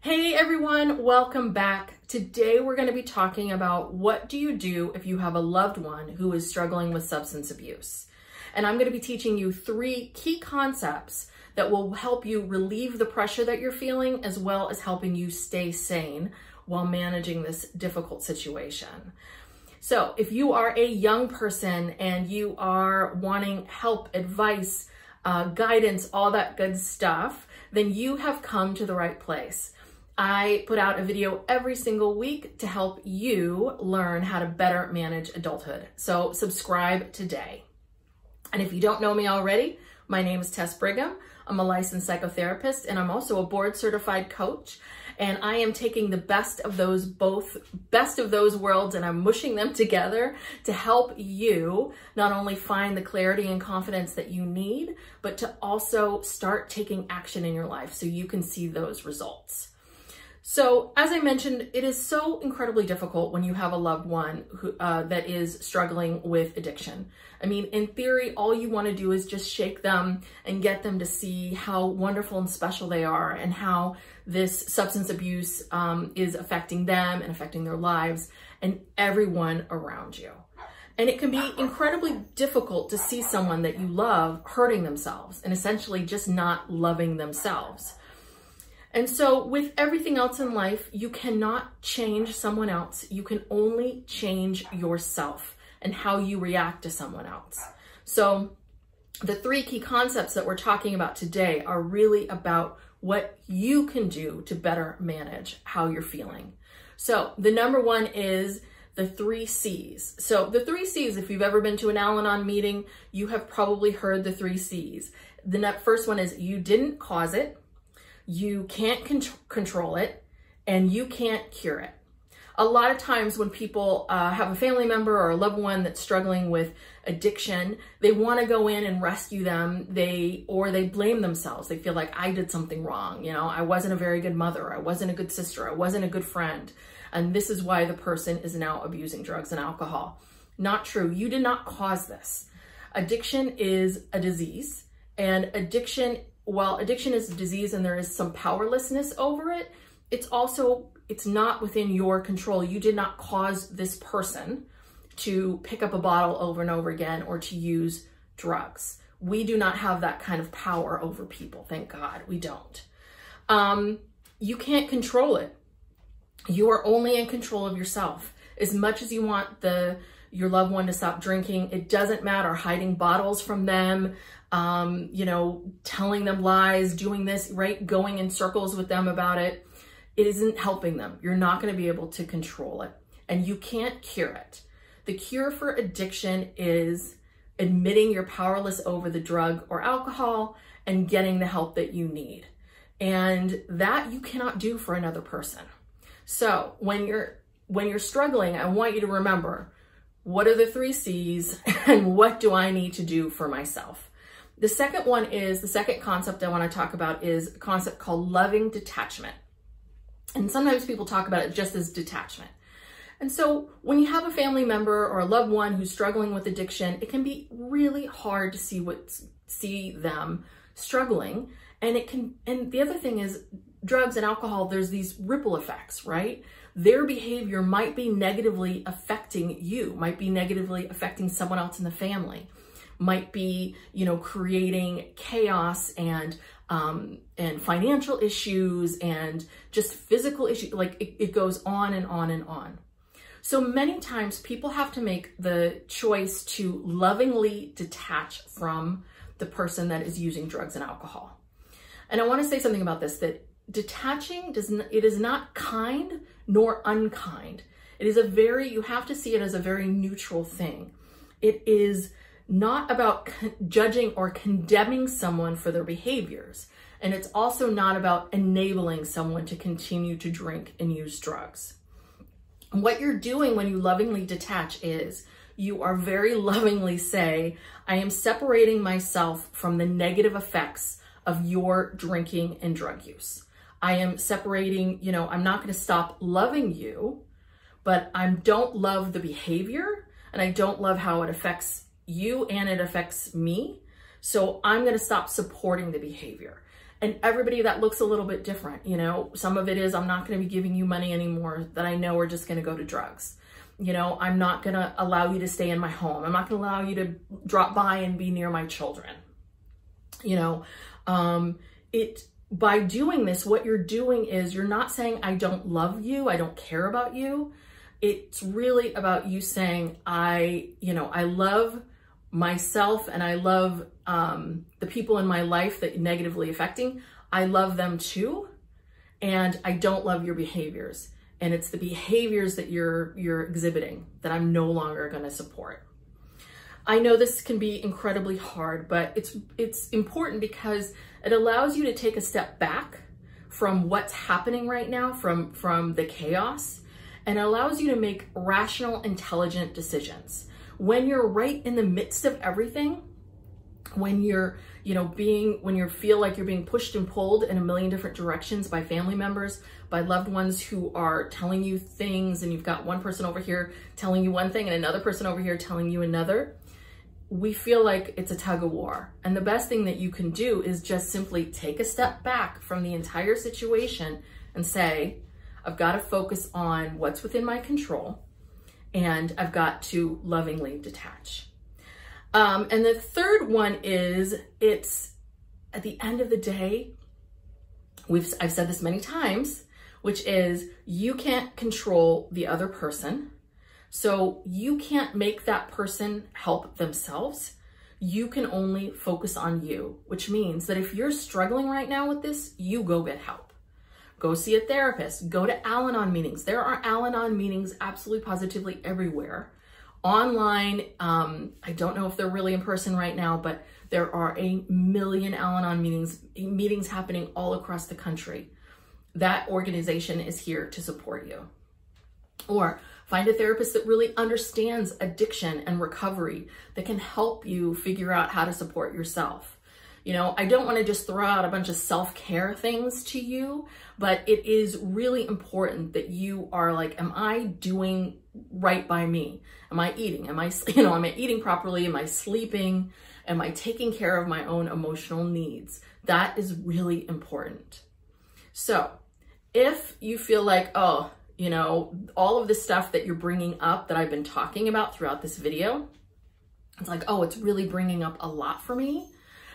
Hey everyone, welcome back. Today we're going to be talking about what do you do if you have a loved one who is struggling with substance abuse. And I'm going to be teaching you 3 key concepts that will help you relieve the pressure that you're feeling, as well as helping you stay sane while managing this difficult situation. So if you are a young person and you are wanting help, advice, guidance, all that good stuff, then you have come to the right place. I put out a video every single week to help you learn how to better manage adulthood. So subscribe today. And if you don't know me already, my name is Tess Brigham. I'm a licensed psychotherapist and I'm also a board certified coach. And I am taking the best of those worlds and I'm mushing them together to help you not only find the clarity and confidence that you need, but to also start taking action in your life so you can see those results. So as I mentioned, it is so incredibly difficult when you have a loved one who, that is struggling with addiction. I mean, in theory, all you want to do is just shake them and get them to see how wonderful and special they are and how this substance abuse is affecting them and affecting their lives and everyone around you. And it can be incredibly difficult to see someone that you love hurting themselves and essentially just not loving themselves. And so with everything else in life, you cannot change someone else. You can only change yourself and how you react to someone else. So the 3 key concepts that we're talking about today are really about what you can do to better manage how you're feeling. So the number 1 is the 3 C's. So the 3 C's, if you've ever been to an Al-Anon meeting, you have probably heard the 3 C's. The first one is you didn't cause it. You can't control it, and you can't cure it. A lot of times when people have a family member or a loved one that's struggling with addiction, they want to go in and rescue them, or they blame themselves. They feel like I did something wrong. You know, I wasn't a very good mother. I wasn't a good sister. I wasn't a good friend. And this is why the person is now abusing drugs and alcohol. Not true. You did not cause this. Addiction is a disease, and while addiction is a disease and there is some powerlessness over it, it's not within your control. You did not cause this person to pick up a bottle over and over again or to use drugs. We do not have that kind of power over people. Thank God we don't. You can't control it. You are only in control of yourself. As much as you want your loved one to stop drinking, it doesn't matter. Hiding bottles from them, you know, telling them lies, doing this, right? Going in circles with them about it. It isn't helping them. You're not going to be able to control it, and you can't cure it. The cure for addiction is admitting you're powerless over the drug or alcohol and getting the help that you need. And that you cannot do for another person. So when you're struggling, I want you to remember, what are the 3 C's and what do I need to do for myself? The second concept I want to talk about is a concept called loving detachment. And sometimes people talk about it just as detachment. And so when you have a family member or a loved one who's struggling with addiction, it can be really hard to see them struggling. And the other thing is drugs and alcohol, there's these ripple effects, right? Their behavior might be negatively affecting you, might be negatively affecting someone else in the family, might be, you know, creating chaos and financial issues and just physical issues. Like it goes on and on and on. So many times people have to make the choice to lovingly detach from the person that is using drugs and alcohol. And I want to say something about this, that detaching it is not kind nor unkind. It is you have to see it as a very neutral thing. It is not about judging or condemning someone for their behaviors. And it's also not about enabling someone to continue to drink and use drugs. And what you're doing when you lovingly detach is you are very lovingly say, I am separating myself from the negative effects of your drinking and drug use. I am separating, you know, I'm not going to stop loving you, but I don't love the behavior and I don't love how it affects you and it affects me. So I'm going to stop supporting the behavior. And everybody, that looks a little bit different. You know, some of it is, I'm not going to be giving you money anymore that I know are just going to go to drugs. You know, I'm not going to allow you to stay in my home. I'm not going to allow you to drop by and be near my children. You know, by doing this, what you're doing is you're not saying, I don't love you, I don't care about you. It's really about you saying, I love myself and I love the people in my life that negatively affecting. I love them too. And I don't love your behaviors. And it's the behaviors that you're exhibiting that I'm no longer going to support. I know this can be incredibly hard, but it's important because it allows you to take a step back from what's happening right now, from the chaos, and it allows you to make rational, intelligent decisions. When you're right in the midst of everything, when you're, when you feel like you're being pushed and pulled in a million different directions by family members, by loved ones who are telling you things, and you've got one person over here telling you one thing and another person over here telling you another, we feel like it's a tug of war. And the best thing that you can do is just simply take a step back from the entire situation and say, I've got to focus on what's within my control, and I've got to lovingly detach. And the third one is, it's at the end of the day, I've said this many times, which is you can't control the other person. So you can't make that person help themselves. You can only focus on you, which means that if you're struggling right now with this, you go get help. Go see a therapist, go to Al-Anon meetings. There are Al-Anon meetings absolutely positively everywhere. Online, I don't know if they're really in person right now, but there are a million Al-Anon meetings happening all across the country. That organization is here to support you. Or find a therapist that really understands addiction and recovery, that can help you figure out how to support yourself. You know, I don't want to just throw out a bunch of self-care things to you, but it is really important that you are like, am I doing right by me? Am I eating? Am I eating properly? Am I sleeping? Am I taking care of my own emotional needs? That is really important. So if you feel like, oh, all of the stuff that you're bringing up that I've been talking about throughout this video, it's like, oh, it's really bringing up a lot for me,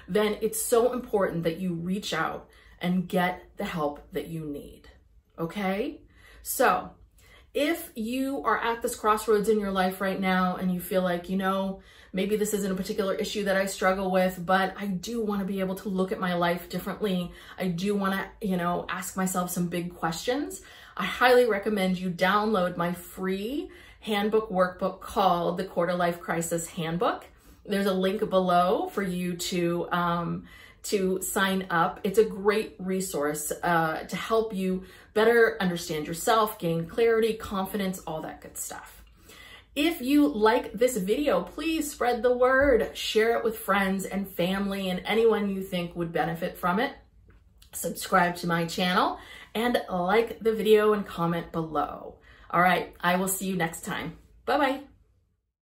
then it's so important that you reach out and get the help that you need, okay? So if you are at this crossroads in your life right now and you feel like, maybe this isn't a particular issue that I struggle with, but I do want to be able to look at my life differently. I do want to, ask myself some big questions. I highly recommend you download my free handbook workbook called the Quarter Life Crisis Handbook. There's a link below for you to sign up. It's a great resource to help you better understand yourself, gain clarity, confidence, all that good stuff. If you like this video, please spread the word, share it with friends and family and anyone you think would benefit from it. Subscribe to my channel and like the video and comment below. All right, I will see you next time. Bye-bye.